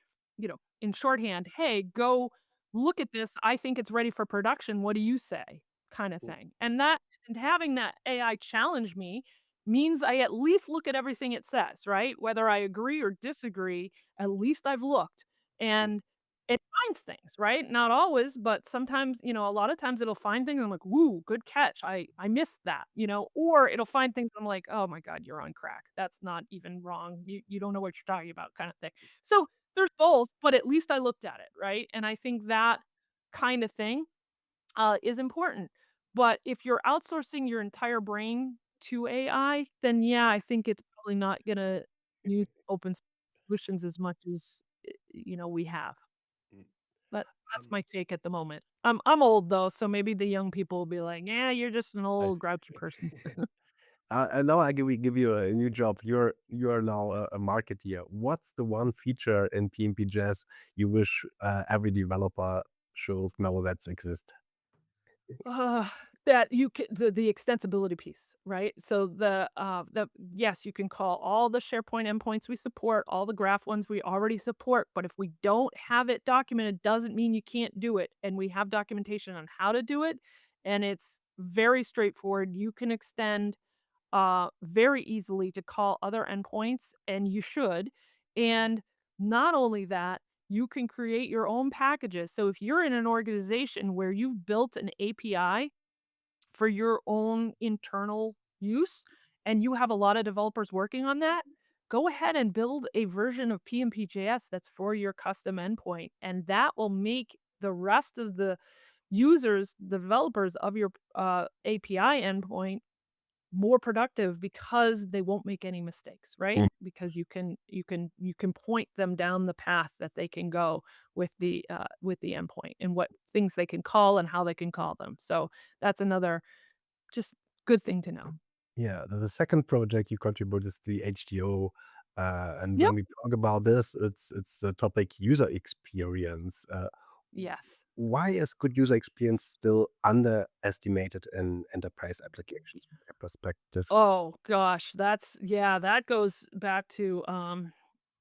in shorthand, "Hey, go look at this. I think it's ready for production. What do you say?" Kinda mm, thing. And having that AI challenge me means I at least look at everything it says, right? Whether I agree or disagree, at least I've looked. mm. And it finds things, right? Not always, but sometimes, a lot of times it'll find things, I'm like, "Woo, good catch. I missed that," or it'll find things I'm like, "Oh my god, you're on crack. That's not even wrong. You don't know what you're talking about," kinda thing. So, there's both, but at least I looked at it, right? And I think that kind of thing, is important. But if you're outsourcing your entire brain to AI, then yeah, I think it's probably not gonna use open solutions as much as, we have. Mm. That's Um, my take at the moment. I'm old though, so maybe the young people will be like, "Yeah, you're just an I old grouchy person." now I give you a new job. You're now a marketeer. What's the one feature in PnPjs you wish every developer should know that exist? Uh, that you can the extensibility piece, right? So the yes, you can call all the SharePoint endpoints we support, all the graph ones we already support, but if we don't have it documented, doesn't mean you can't do it. And we have documentation on how to do it, and it's very straightforward. You can extend very easily to call other endpoints, and you should. And not only that, you can create your own packages. So if you're in an organization where you've built an API for your own internal use and you have a lot of developers working on that, go ahead and build a version of PnPjs that's for your custom endpoint. And that will make the rest of the users, the developers of your API endpoint more productive because they won't make any mistakes, right? Because you can point them down the path that they can go with the endpoint and what things they can call and how they can call them. So that's another just good thing to know. Yeah, the second project you contribute is the HDO, and Yep. when we talk about this, it's the topic user experience. Yes. Why is good user experience still underestimated in enterprise applications from your perspective? Oh gosh, that goes back to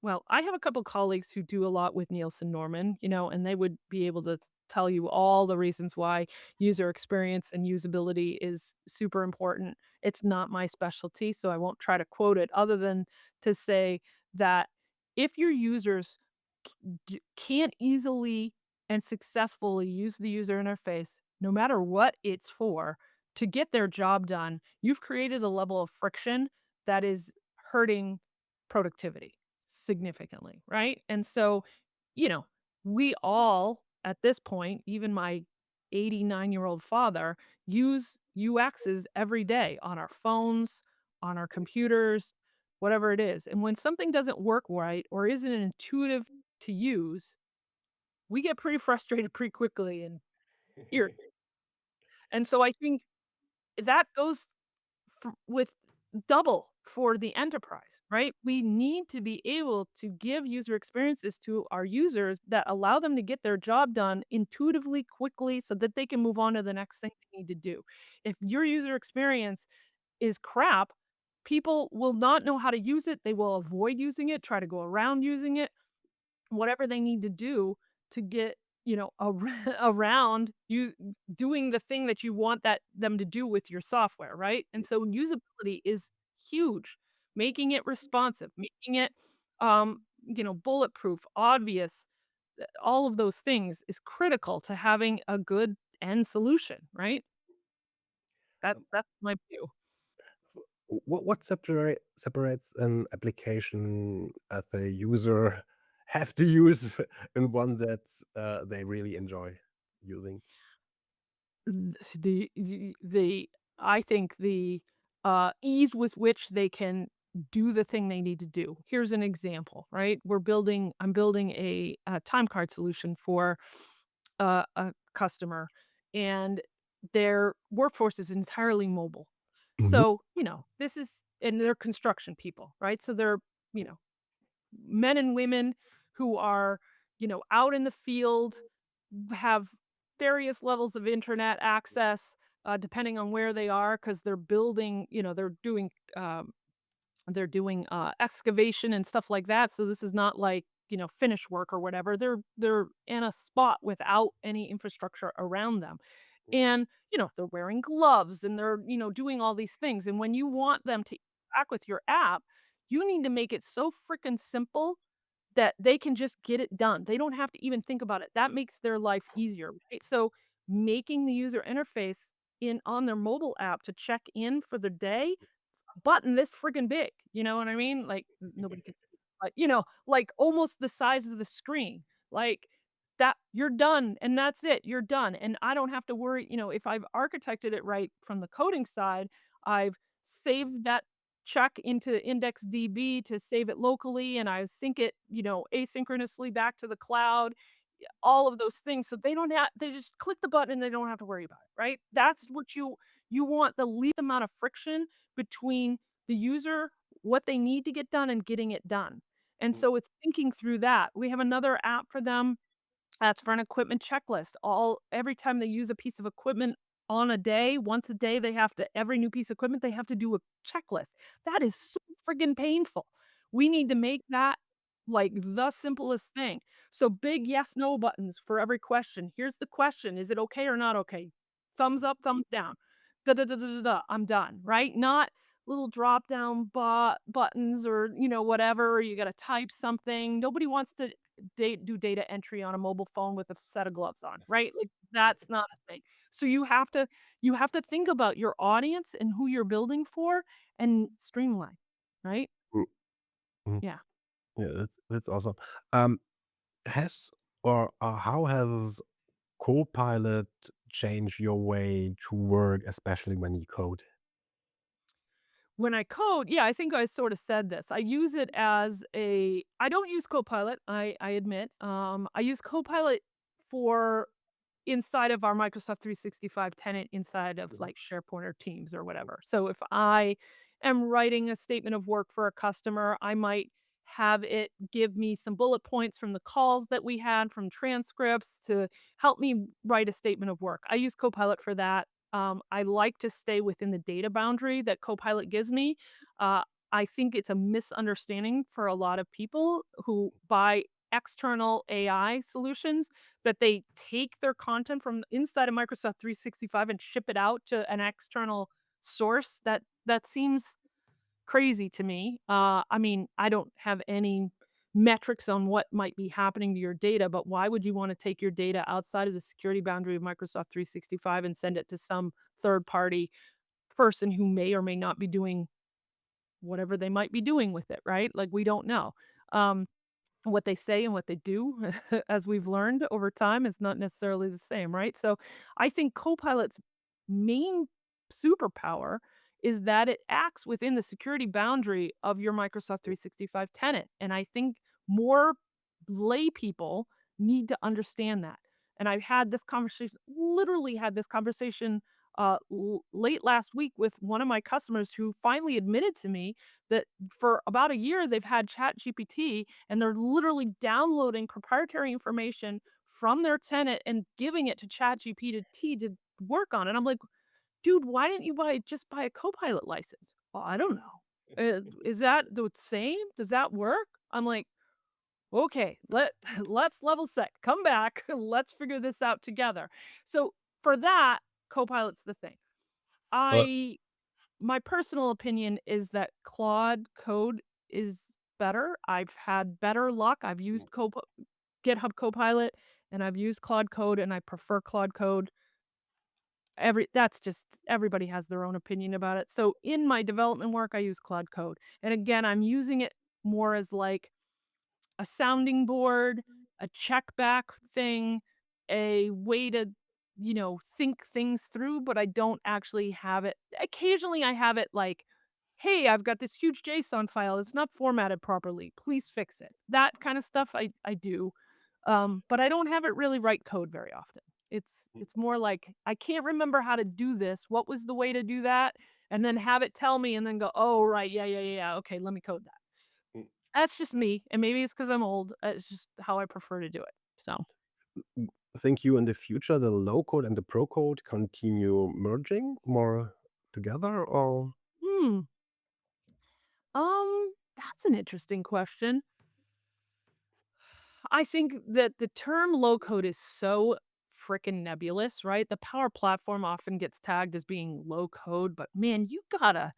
well, I have a couple colleagues who do a lot with Nielsen Norman, and they would be able to tell you all the reasons why user experience and usability is super important. It's not my specialty, so I won't try to quote it other than to say that if your users can't easily and successfully use the user interface, no matter what it's for, to get their job done, you've created a level of friction that is hurting productivity significantly, right? And so, you know, we all at this point, even my 89-year-old father, use UXs every day on our phones, on our computers, whatever it is. And when something doesn't work right or isn't intuitive to use, we get pretty frustrated pretty quickly and irritated. And so I think that goes with double for the enterprise, right? We need to be able to give user experiences to our users that allow them to get their job done intuitively, quickly, so that they can move on to the next thing they need to do. If your user experience is crap, people will not know how to use it. They will avoid using it, try to go around using it, whatever they need to do to get, around you doing the thing that you want them to do with your software, right? And so usability is huge. Making it responsive, making it, bulletproof, obvious, all of those things is critical to having a good end solution, right? That's my view. What separates an application that the user have to use and one that they really enjoy using? The I think the, ease with which they can do the thing they need to do. Here's an example, right? I'm building a time card solution for a customer, and their workforce is entirely mobile. Mhm. So, this is and they're construction people, right? So they're, you know, men and women who are, out in the field, have various levels of internet access, depending on where they are, because they're building, they're doing excavation and stuff like that. So this is not like, finish work or whatever. They're in a spot without any infrastructure around them. And, they're wearing gloves and they're, doing all these things. And when you want them to interact with your app, you need to make it so freaking simple that they can just get it done. They don't have to even think about it. That makes their life easier, right? So making the user interface in on their mobile app to check in for the day button this friggin' big, you know what I mean? Like, nobody can see, but, like, almost the size of the screen, like, that you're done, and that's it, you're done, and I don't have to worry, if I've architected it right from the coding side, I've saved that check into IndexedDB to save it locally, and I sync it, asynchronously back to the cloud, all of those things, so they just click the button and they don't have to worry about it, right? That's what you want the least amount of friction between the user, what they need to get done, and getting it done. And so it's thinking through that. We have another app for them that's for an equipment checklist. All every time they use a piece of equipment on a day, once a day, they have to every new piece of equipment, they have to do a checklist. That is so friggin' painful. We need to make that like the simplest thing. So big yes, no buttons for every question. Here's the question. Is it okay or not okay? Thumbs up, thumbs down. Da da da da da da. I'm done, right? Not little drop down buttons or whatever, or you got to type something. Nobody wants to do data entry on a mobile phone with a set of gloves on, right? Like, that's not a thing. So you have to think about your audience and who you're building for and streamline, right? Mm, mm. Yeah. Yeah, that's awesome. Um, has or how has Copilot changed your way to work, especially when you code? When I code, yeah, I think I sort of said this. I use it as a I don't use Copilot, I admit. I use Copilot for inside of our Microsoft 365 tenant inside of, Mhm. like, SharePoint or Teams or whatever. So if I am writing a statement of work for a customer, I might have it give me some bullet points from the calls that we had, from transcripts to help me write a statement of work. I use Copilot for that. I like to stay within the data boundary that Copilot gives me. Uh, I think it's a misunderstanding for a lot of people who buy external AI solutions that they take their content from inside of Microsoft 365 and ship it out to an external source. That seems crazy to me. I mean, I don't have any metrics on what might be happening to your data, but why would you want to take your data outside of the security boundary of Microsoft 365 and send it to some third party person who may or may not be doing whatever they might be doing with it, right? Like, we don't know. Um, what they say and what they do, as we've learned over time, is not necessarily the same, right? So, I think Copilot's main superpower is that it acts within the security boundary of your Microsoft 365 tenant, and I think more lay people need to understand that. And I've had this conversation literally had this conversation, late last week with one of my customers who finally admitted to me that for about a year, they've had ChatGPT and they're literally downloading proprietary information from their tenant and giving it to ChatGPT to work on it. I'm like, "Dude, why didn't you buy a Copilot license?" "Well, I don't know." Is that the same? Does that work?" I'm like, "Okay, let's level set. Come back. Let's figure this out together." So, for that, Copilot's the thing. But I My personal opinion is that Claude Code is better. I've had better luck. I've used GitHub Copilot, and I've used Claude Code, and I prefer Claude Code. That's just everybody has their own opinion about it. So in my development work, I use Claude Code. And again, I'm using it more as like a sounding board, a check back thing, a way to, think things through, but I don't actually have it. Occasionally I have it like, hey, I've got this huge JSON file. It's not formatted properly. Please fix it. That kind of stuff I do. But I don't have it really write code very often. It's more like I can't remember how to do this. What was the way to do that? And then have it tell me and then go, oh right, yeah, yeah, yeah. Yeah, okay, let me code that. That's just me, and maybe it's because 'cause I'm old, it's just how I prefer to do it, so think you in the future the low code and the pro code continue merging more together, or hmm, that's an interesting question. I think that the term low code is so frickin' nebulous, right? The Power Platform often gets tagged as being low code, but man, you gotta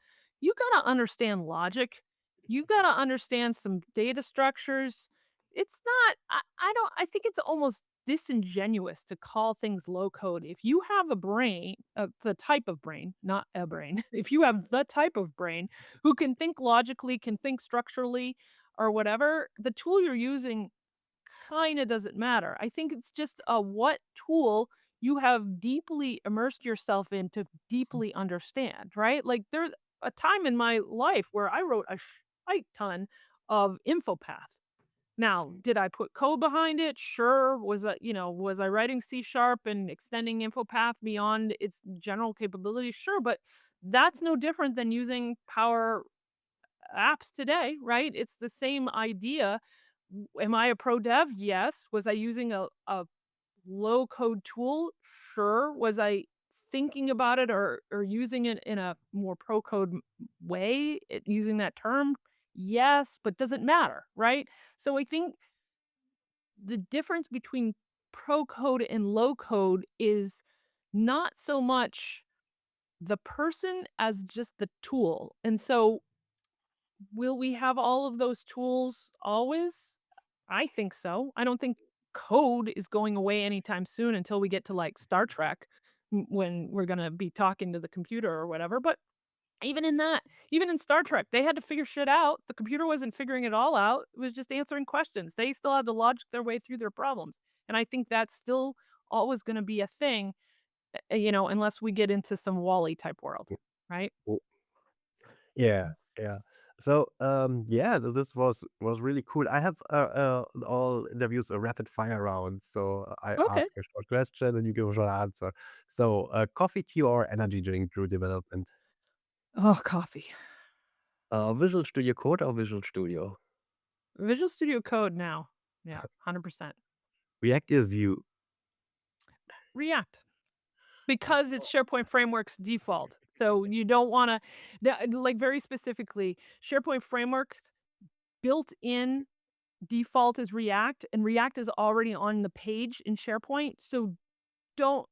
understand logic. You gotta understand some data structures. It's not I don't I think it's almost disingenuous to call things low code. If you have a brain, the type of brain, not a brain, if you have the type of brain who can think logically, can think structurally or whatever, the tool you're using kinda doesn't matter. I think it's just, what tool you have deeply immersed yourself in to deeply understand, right? Like, there's a time in my life where I wrote a shite ton of InfoPath. Now, did I put code behind it? Sure. Was I writing C# sharp and extending InfoPath beyond its general capabilities? Sure, but that's no different than using Power Apps today, right? It's the same idea. Am I a pro dev? Yes. Was I using a low code tool? Sure. Was I thinking about it or using it in a more pro code way, using that term? Yes, but doesn't matter, right? So I think the difference between pro code and low code is not so much the person as just the tool. And so, will we have all of those tools always? I think so. I don't think code is going away anytime soon until we get to like Star Trek when we're going to be talking to the computer or whatever. But even in that, even in Star Trek, they had to figure shit out. The computer wasn't figuring it all out. It was just answering questions. They still had to logic their way through their problems. And I think that's still always going to be a thing, unless we get into some Wally type world, right? Yeah, yeah. So, yeah, this was really cool. I have all interviews a rapid fire round. So I Okay. ask a short question and you give a short answer. So, coffee, tea, or energy drink through development? Oh, coffee. Visual Studio Code or Visual Studio? Visual Studio Code now. Yeah, 100%. React is Vue. React, because it's SharePoint Framework's default. So you don't wanna like, very specifically, SharePoint Framework's built-in default is React, and React is already on the page in SharePoint, so don't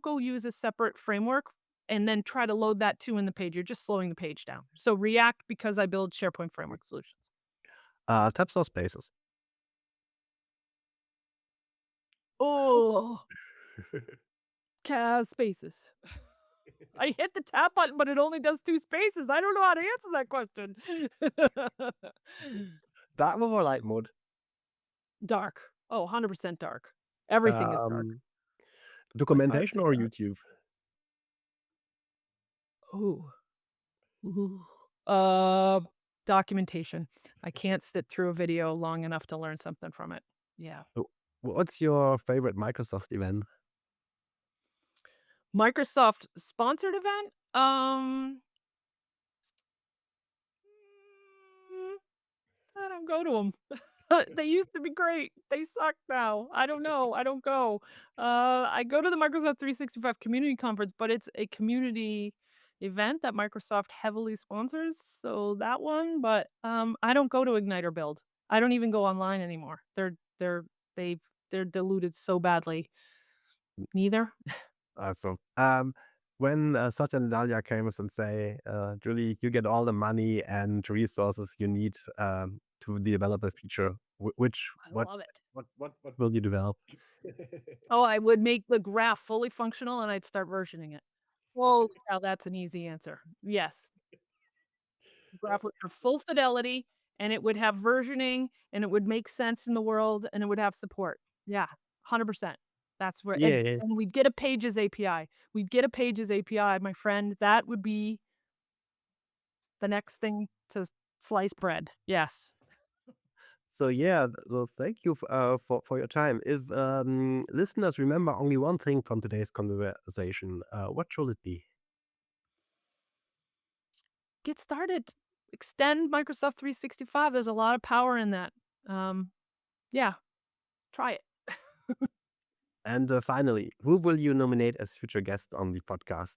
go use a separate framework and then try to load that too in the page. You're just slowing the page down. So React because I build SharePoint Framework solutions. Tabs or spaces? Oh, spaces. I hit the tab button, but it only does 2 spaces. I don't know how to answer that question. Dark mode or light mode? Dark. Oh, 100% dark. Everything is dark. Um, My car Documentation is or dark. YouTube? Ooh. Ooh. Uh, Documentation. I can't sit through a video long enough to learn something from it. Yeah. What's your favorite Microsoft event? Microsoft sponsored event? Mm, I don't go to them. They used to be great. They suck now. I don't know. I don't go. I go to the Microsoft 365 community conference, but it's a community event that Microsoft heavily sponsors. So that one, but I don't go to Ignite or Build. I don't even go online anymore. They've they're diluted so badly. Neither. Awesome. When Satya Nadella came and say, Julie, you get all the money and resources you need to develop a feature. Which I love it. what will you develop? Oh, I would make the graph fully functional and I'd start versioning it. Holy cow, that's an easy answer. Yes. Graph would have full fidelity, and it would have versioning, and it would make sense in the world, and it would have support. Yeah, 100%. That's where Yeah, yeah. and we'd get a Pages API. We'd get a Pages API, my friend. That would be the next thing to slice bread. Yes. So yeah, so thank you for your time. If listeners remember only one thing from today's conversation, what should it be? Get started. Extend Microsoft 365. There's a lot of power in that. Um, yeah, try it. And finally, who will you nominate as future guest on the podcast?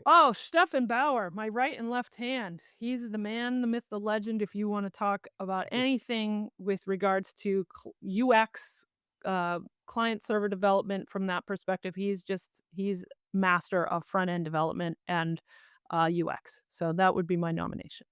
Oh, Stefan Bauer, my right and left hand. He's the man, the myth, the legend. If you want to talk about anything with regards to UX, client server development from that perspective, he's master of front end development and UX. So that would be my nomination.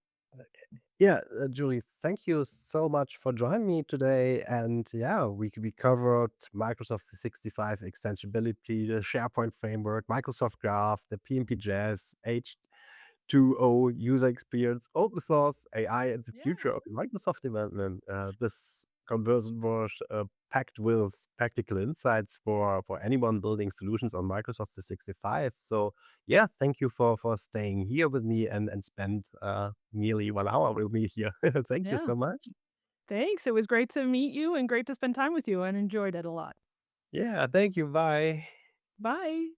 Yeah, Julie, thank you so much for joining me today. And yeah, we covered Microsoft 365 extensibility, the SharePoint framework, Microsoft Graph, the PnPjs, H2O user experience, open source, AI, and the Yeah. future of Microsoft development. This conversion was packed with practical insights for anyone building solutions on Microsoft 365. So yeah, thank you for staying here with me and spend nearly 1 hour with me here. Thank you Yeah. so much. Thanks. It was great to meet you and great to spend time with you and enjoyed it a lot. Yeah, thank you. Bye. Bye.